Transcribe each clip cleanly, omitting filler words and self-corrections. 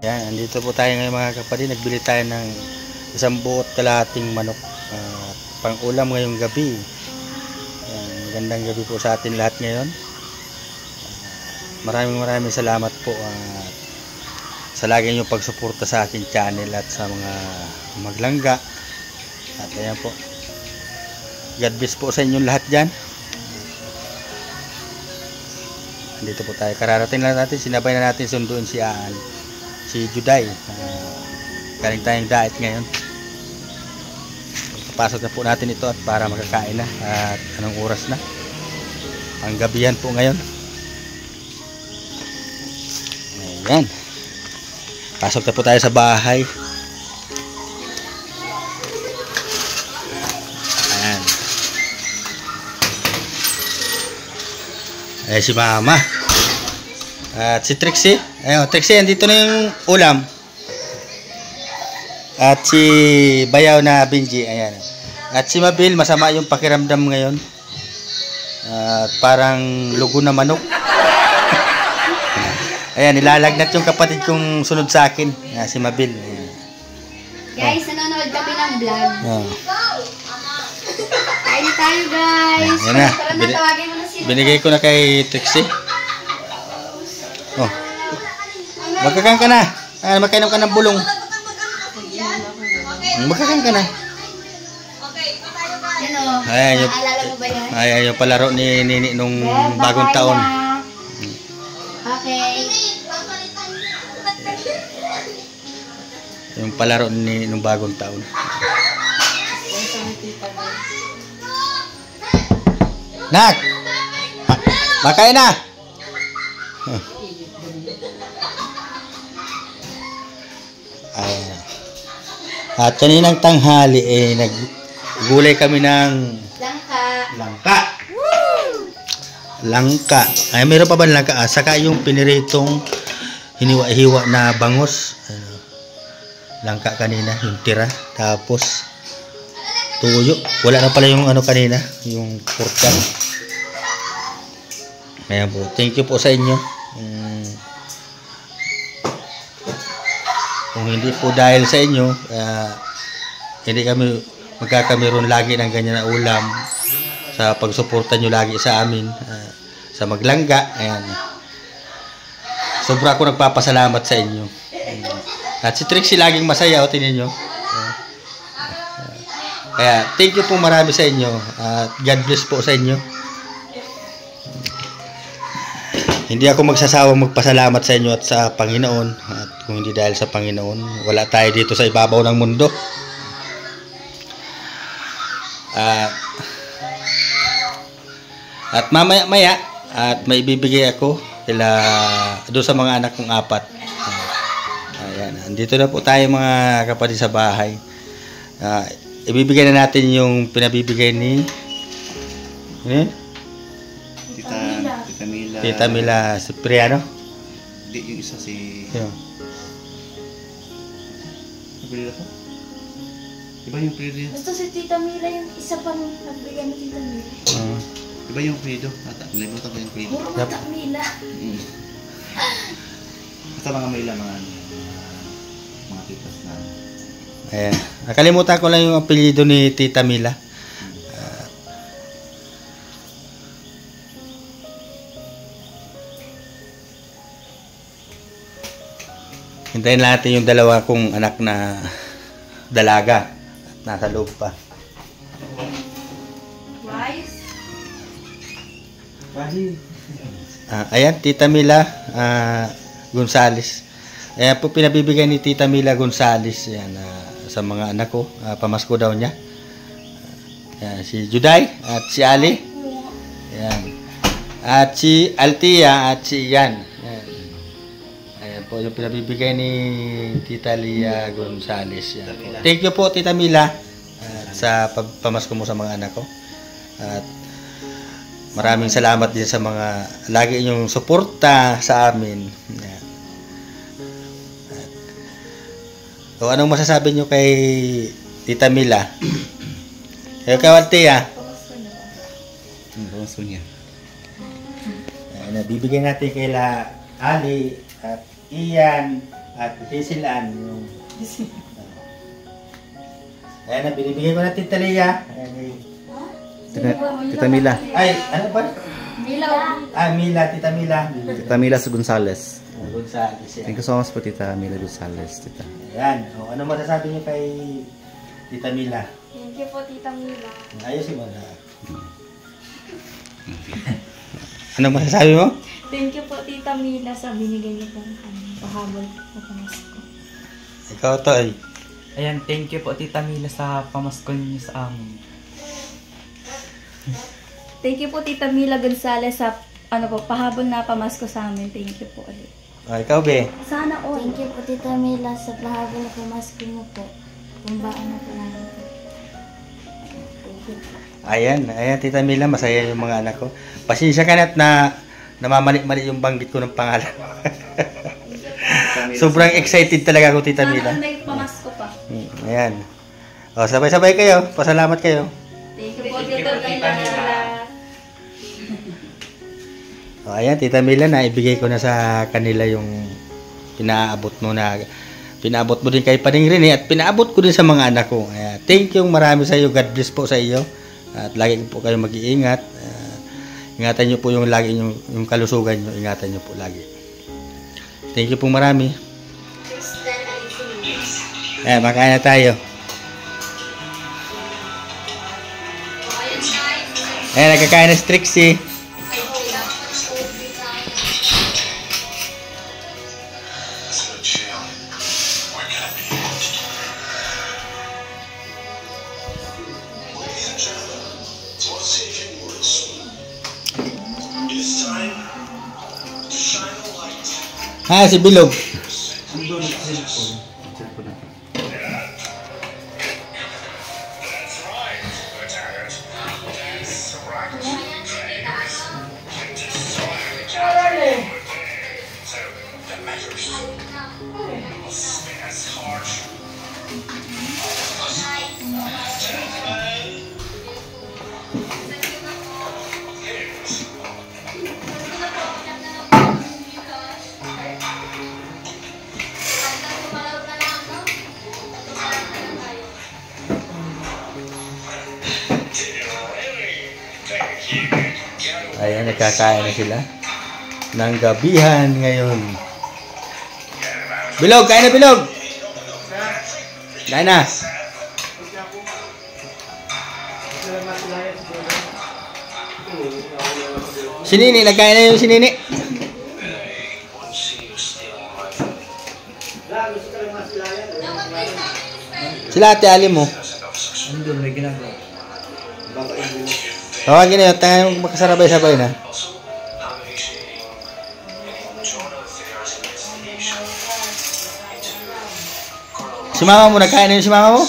Yan, andito po tayo ngayon mga kapatid. Nagbili tayo ng isang buot kalahating manok pang ulam ngayong gabi. Yan, magandang gabi po sa atin lahat ngayon. Maraming salamat po sa lagi niyong pagsuporta sa akin channel at sa mga maglangga. At ayan po, God bless po sa inyong lahat dyan. Dito po tayo, kararating lang natin, sinabay na natin sunduin si Juday. Galing tayong diet ngayon. Papasok na po natin ito at para makakain na. At anong oras na? Ang gabihan po ngayon. Ayan. Pasok na po tayo sa bahay. Ayan. Ayan si Mama. At si Trixie. Ayun, Trixie, andito na yung ulam. At si Bayaw na Benji. Ayan. At si Mabil, masama yung pakiramdam ngayon. At parang lugo na manok. Ayan, nilalagnat yung kapatid kong sunod sa akin. Ayan, si Mabil. Ayan. Guys, nanonood kami ng vlog. Kain tayo, guys. Ayan na. Tara na, tawagin mo na si Binigay ko na kay Trixie. Oh. Magkakang ka na. Magkainom ka ng bulong. Magkakang ka na. Yan o. Ayan yung, Naalala mo ba yan? ayan yung palaro ni Nini nung bagong taon. Okay. Yung palaro ni Nini nung bagong taon. Nak! Makain na! Ayan. At kaninang tanghali naggulay kami ng langka. Ay, mayroon pa ba langka? Saka yung piniritong hiniwa-hiwa na bangus. Langka kanina, yung tira. Tapos tuyo. Wala na pala yung kanina, yung pork. Ayan po. Thank you po sa inyo. Kung hindi po dahil sa inyo, hindi kami magkakameron lagi ng ganyan na ulam sa pagsuporta nyo lagi sa amin, sa maglangga. Ayan. Sobra ako nagpapasalamat sa inyo. At si Trixie laging masaya, o tingnan nyo. Kaya thank you po marami sa inyo. God bless po sa inyo. Hindi ako magsasawang magpasalamat sa inyo at sa Panginoon. At kung hindi dahil sa Panginoon, wala tayo dito sa ibabaw ng mundo. At mamaya-maya, at may ibibigay ako doon sa mga anak kong 4. Ayan, andito na po tayo mga kapatid sa bahay. Ibibigay na natin yung pinabibigay ni Tita Mila Cipriano. Hindi, yung isa si... Yun. Nagbili na to? Iba yung Fredo. Basta si Tita Mila yung isa pang nagbigay ni Tita Mila. Iba yung Fredo. Nalimutan ko yung Fredo. Puro Tita Mila. Basta mga Mila, mga titas na. Ayan. Nakalimutan ko lang yung apelyido ni Tita Mila. Hintayin natin yung dalawa kong anak na dalaga at nasa loob pa. Ayan, Tita Mila Gonzales. Ayan po pinabibigay ni Tita Mila Gonzales yan, sa mga anak ko. Pamasko daw niya. Si Juday at si Ali. Ayan. At si Altia at si Ian. Ayan po yung pinabibigay ni Tita Lia Gonzales. Yan po. Thank you po Tita Mila sa pamasko mo sa mga anak ko. At maraming salamat din sa mga lagi inyong suporta sa amin. Yan. So, anong masasabi nyo kay Tita Mila? Ikaw, Altia. Pamasko niya. Nabibigyan natin kay Ali at Ian At Tisilan yung... Ayan na, binibigay ko na Tita Lea. Ayan, Tita Mila. ay, ano ba? Mila. Mila, Tita Mila. Tita Mila Gonzales. Gonzales yan. Thank you so much po, Tita Mila Gonzales, Tita. Ayan. O, ano masasabi niyo kay Tita Mila? Thank you po, Tita Mila. Ayusin mo na. Ano masasabi mo? Thank you po, Tita Mila, sa binigay niyo pong pahabol na pamasko. Ikaw to ay. Ayan, thank you po Tita Mila sa pamaskol niyo sa amin. Thank you po, Tita Mila Gonzales, sa pahabol na pamasko sa amin. Thank you po ulit. Ikaw be. Sana all. Thank you po, Tita Mila, sa pahabol na pamasko mo po. Kumbaan na po namin po. Thank you po. Ayan, Tita Mila, masaya yung mga anak ko. Pasensya ka na namamali-mali yung banggit ko ng pangalan. Sobrang excited talaga ako, Tita Mila. Sana may pamasko pa. Ayan. O, sabay-sabay kayo. Pasalamat kayo. Thank you po, Tita Mila. O, ayan, Tita Mila, naibigay ko na sa kanila yung pinaabot mo na pinaabot mo din kay Paring Rene at pinaabot ko din sa mga anak ko. Ayan, thank you, marami sa iyo. God bless po sa iyo. At lagi po kayo mag-iingat. Ingatan niyo po yung lagi yung kalusugan niyo. Ingatan niyo po lagi. Thank you po marami. Makain na tayo. Nagkakain na si Trixie. Si Bilog. Ayan, nagkakain na sila ng gabihan ngayon. Bilog, kain na Bilog! Kain na! Si Nini, nagkain na yung si Nini. Sila Ate Ali mo. Ano doon, may ginagawa? Tawagin na yun, tayo makasarabay-sabay na. Si mama mo, nagkain na yun si mama mo?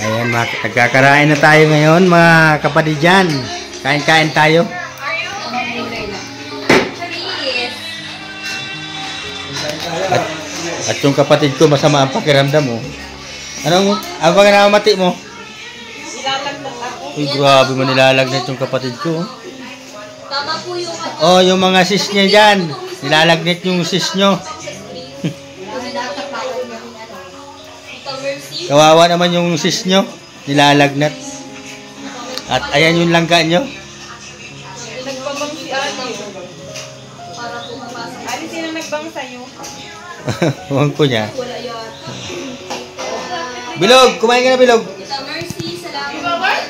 Ayan, nagkakarain na tayo ngayon mga kapatid dyan. Kain-kain tayo. At yung kapatid ko masama ang pakiramdam mo. Anong bang namamati mo? Nilalagdag ako. Uy, grabe mo nilalagnat yung kapatid ko. Tama po yung Oh, yung mga sis niya dyan. Nilalagnat yung sis nyo. Kawawa naman yung sis nyo. Nilalagnat. At ayan yung langka nyo. Nagbabang si Ate. Para pumapasok. Ate, sino nagbang sa'yo? Huwag ko niya. Wala yata. Bilog, kumain ka na Bilog. Tita Mercy, salamat.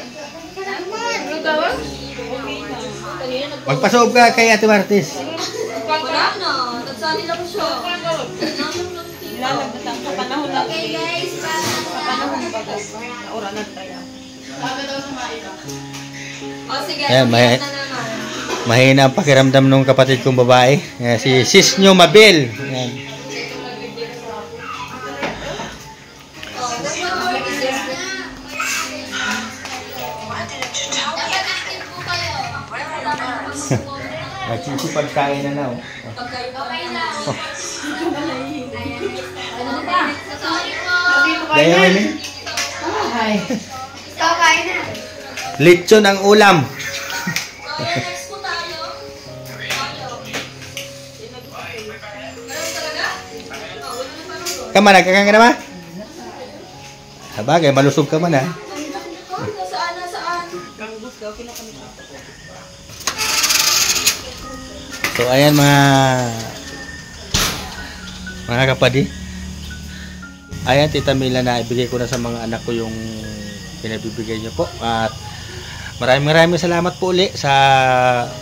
Magpasoob ka kay Ate Martis. Wala na. Nagsali lang siya. Lalagdatan sa panahon lang. Okay guys, Sa panahon bago. Nauranan tayo. O sige, Ayan, umiyak na naman. Mahina ang pakiramdam ng kapatid kong babae. Si Sis nyo Mabel. Ayan. Nagsisipag kain na na. Okay lang. Ano ba? Sorry po. Dahil mo yun. Ikaw kain na. Lechon ang ulam. Next po tayo. Kaman, nagkakang ka naman? Sabagay, malusog ka man ha. Nasaan? So ayan mga kapadi. Ayan Tita Mila, na ibigay ko na sa mga anak ko yung pinabibigay niyo po. At maraming salamat po uli sa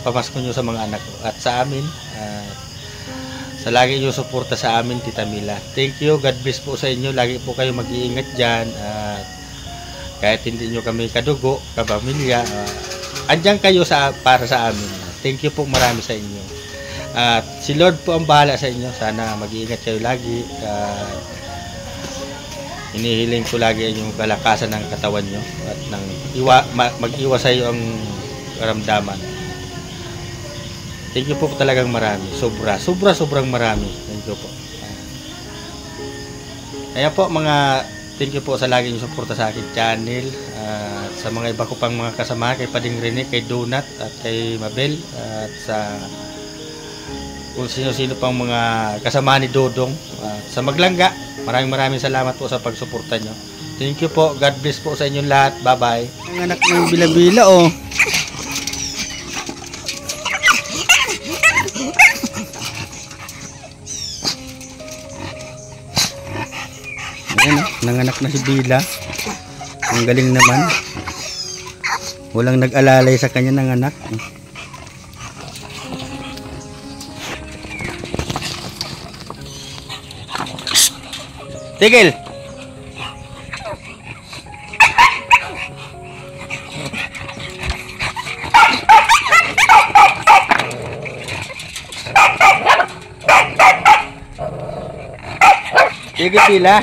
pamasko niyo sa mga anak ko at sa amin. Sa lagi niyo suporta sa amin Tita Mila. Thank you. God bless po sa inyo. Lagi po kayo mag-iingat diyan. At kahit hindi niyo kami kadugo, kapamilya, andyan kayo para sa amin. Thank you po marami sa inyo. At si Lord po ang bahala sa inyo. Sana mag-iingat kayo lagi. Inihiling ko lagi yung kalakasan ng katawan nyo at mag-iwas sa iyo ang karamdaman. Thank you po talagang marami. Sobrang marami. Thank you po. Ayan po thank you po sa lagi yung suporta sa akin channel. Sa mga iba ko pang mga kasama, kay Pading Rene, kay Donut at kay Mabel, at sa kung sino-sino pang mga kasama ni Dodong, sa Maglangga. Maraming salamat po sa pagsuporta nyo. Thank you po. God bless po sa inyong lahat. Bye-bye. Ang anak ng Bila-Bila, oh. Ayan, nanganak na si Bila. Ang galing naman. Walang nag-alalay sa kanya ng anak. Tigil! Tigil Bila!